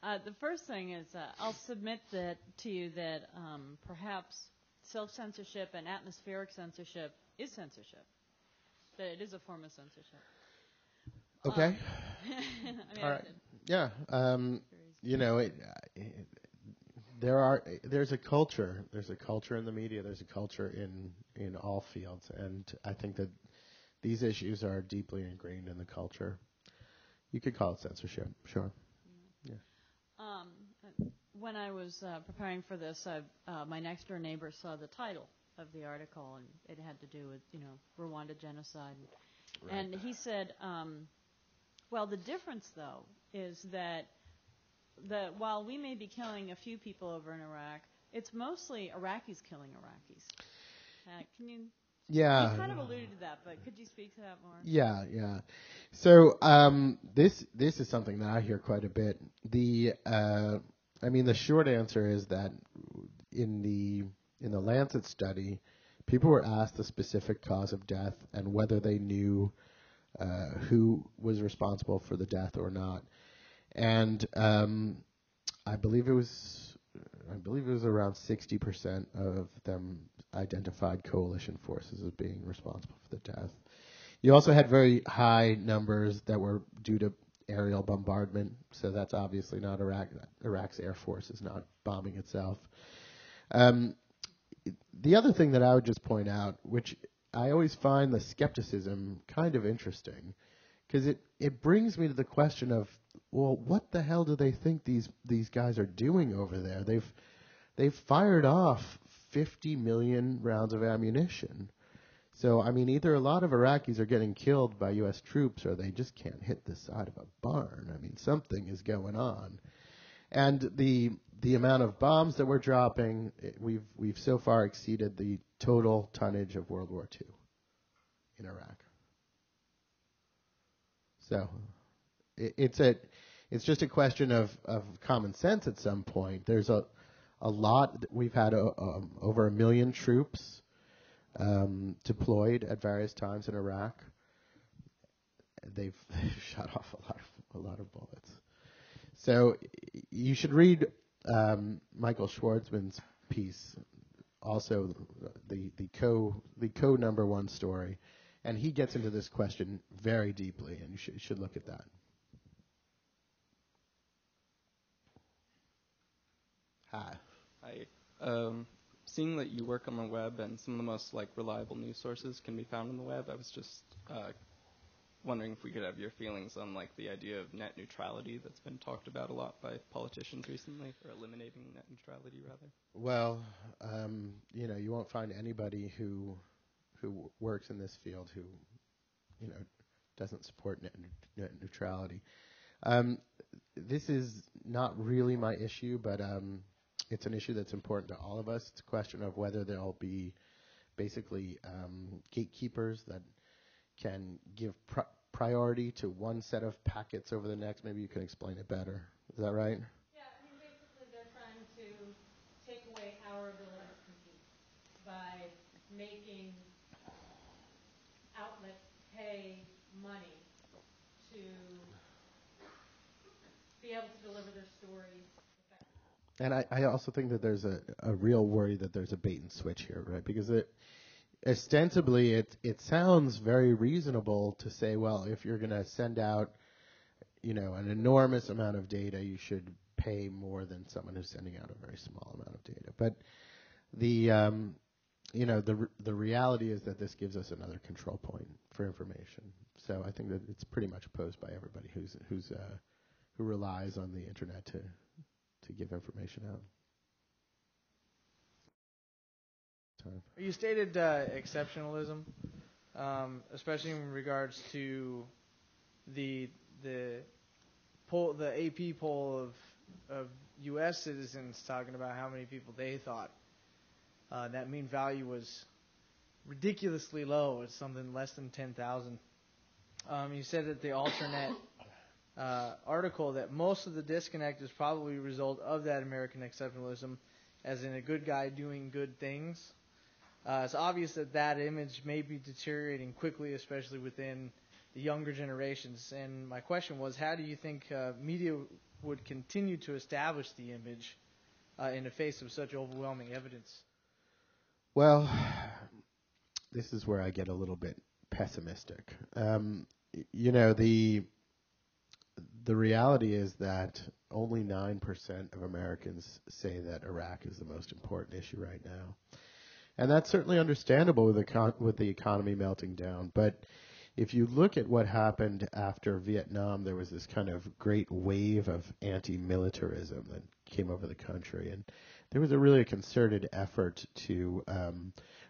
The first thing is I'll submit that to you that perhaps self-censorship and atmospheric censorship is censorship, that it is a form of censorship. Okay. All right. Yeah. There's a culture. There's a culture in the media. There's a culture in all fields, and I think that these issues are deeply ingrained in the culture. You could call it censorship, sure. Yeah. When I was preparing for this, my next door neighbor saw the title of the article, and it had to do with, Rwanda genocide. Right. And he said, well, the difference, though, is that while we may be killing a few people over in Iraq, it's mostly Iraqis killing Iraqis. Can you... Yeah. You kind of alluded to that, but could you speak to that more? Yeah. So this is something that I hear quite a bit. The short answer is that in the Lancet study, people were asked the specific cause of death and whether they knew who was responsible for the death or not. And I believe it was around 60% of them identified coalition forces as being responsible for the death. You also had very high numbers that were due to aerial bombardment, so that's obviously not Iraq. Iraq's air force is not bombing itself. The other thing that I would just point out, which I always find the skepticism kind of interesting, because it brings me to the question of, well, what the hell do they think these guys are doing over there? They've fired off 50 million rounds of ammunition. So, either a lot of Iraqis are getting killed by U.S. troops or they just can't hit the side of a barn. Something is going on. And the amount of bombs that we're dropping, we've so far exceeded the total tonnage of World War II in Iraq. So it's just a question of common sense at some point. There's a lot. We've had over 1 million troops deployed at various times in Iraq. They've shot off a lot of bullets. So you should read Michael Schwartzman's piece, also the number one story, and he gets into this question very deeply, and you should look at that. Hi. Seeing that you work on the web and some of the most reliable news sources can be found on the web, I was just wondering if we could have your feelings on the idea of net neutrality that's been talked about a lot by politicians recently, or eliminating net neutrality rather. Well, you won't find anybody who works in this field who doesn't support net neutrality. This is not really my issue, but it's an issue that's important to all of us. It's a question of whether there'll be basically gatekeepers that can give priority to one set of packets over the next. Maybe you can explain it better. Is that right? Yeah, basically they're trying to take away our ability to compete by making outlets pay money to be able to deliver their stories effectively. And I also think that there's a real worry that there's a bait and switch here, right? Because ostensibly it sounds very reasonable to say, well, if you're going to send out, an enormous amount of data, you should pay more than someone who's sending out a very small amount of data. But the reality is that this gives us another control point for information. So I think that it's pretty much opposed by everybody who relies on the internet to give information out. You stated exceptionalism, especially in regards to the AP poll of U.S. citizens talking about how many people they thought that mean value was ridiculously low. It's something less than 10,000. You said that the alternate article that most of the disconnect is probably a result of that American exceptionalism, as in a good guy doing good things. It's obvious that image may be deteriorating quickly, especially within the younger generations. And my question was, how do you think media would continue to establish the image in the face of such overwhelming evidence? Well, this is where I get a little bit pessimistic. The reality is that only 9% of Americans say that Iraq is the most important issue right now. And that's certainly understandable with the economy melting down. But if you look at what happened after Vietnam, there was this kind of great wave of anti-militarism that came over the country. And there was a concerted effort to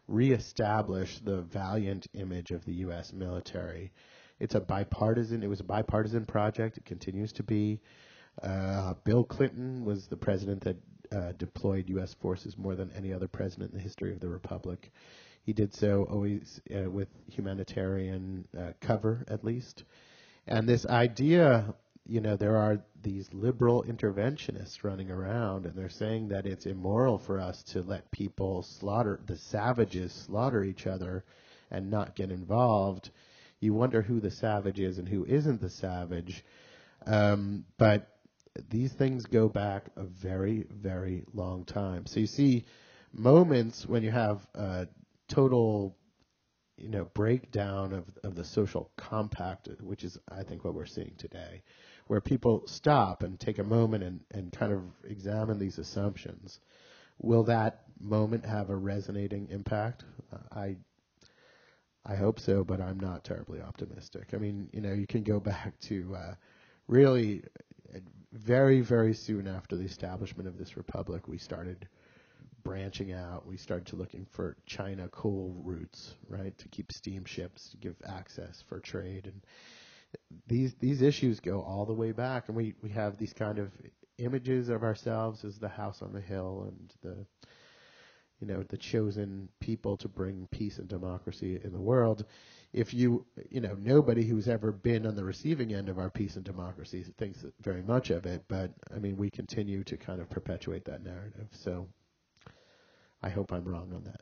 reestablish the valiant image of the U.S. military. It was a bipartisan project. It continues to be. Bill Clinton was the president that deployed U.S. forces more than any other president in the history of the Republic. He did so always with humanitarian cover, at least. And this idea, there are these liberal interventionists running around, and they're saying that it's immoral for us to let people the savages slaughter each other and not get involved. You wonder who the savage is and who isn't the savage. But these things go back a very, very long time. So you see moments when you have a total, breakdown of the social compact, which is, I think, what we're seeing today, where people stop and take a moment and kind of examine these assumptions. Will that moment have a resonating impact? I hope so, but I'm not terribly optimistic. I mean, you can go back to really very, very soon after the establishment of this republic, we started branching out. We started to looking for China coal routes, right, to keep steamships, to give access for trade. And these issues go all the way back, and we have these kind of images of ourselves as the house on the hill and the chosen people to bring peace and democracy in the world. If nobody who's ever been on the receiving end of our peace and democracy thinks very much of it, but I mean, we continue to kind of perpetuate that narrative. So I hope I'm wrong on that.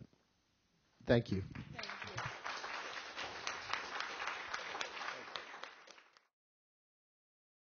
Thank you.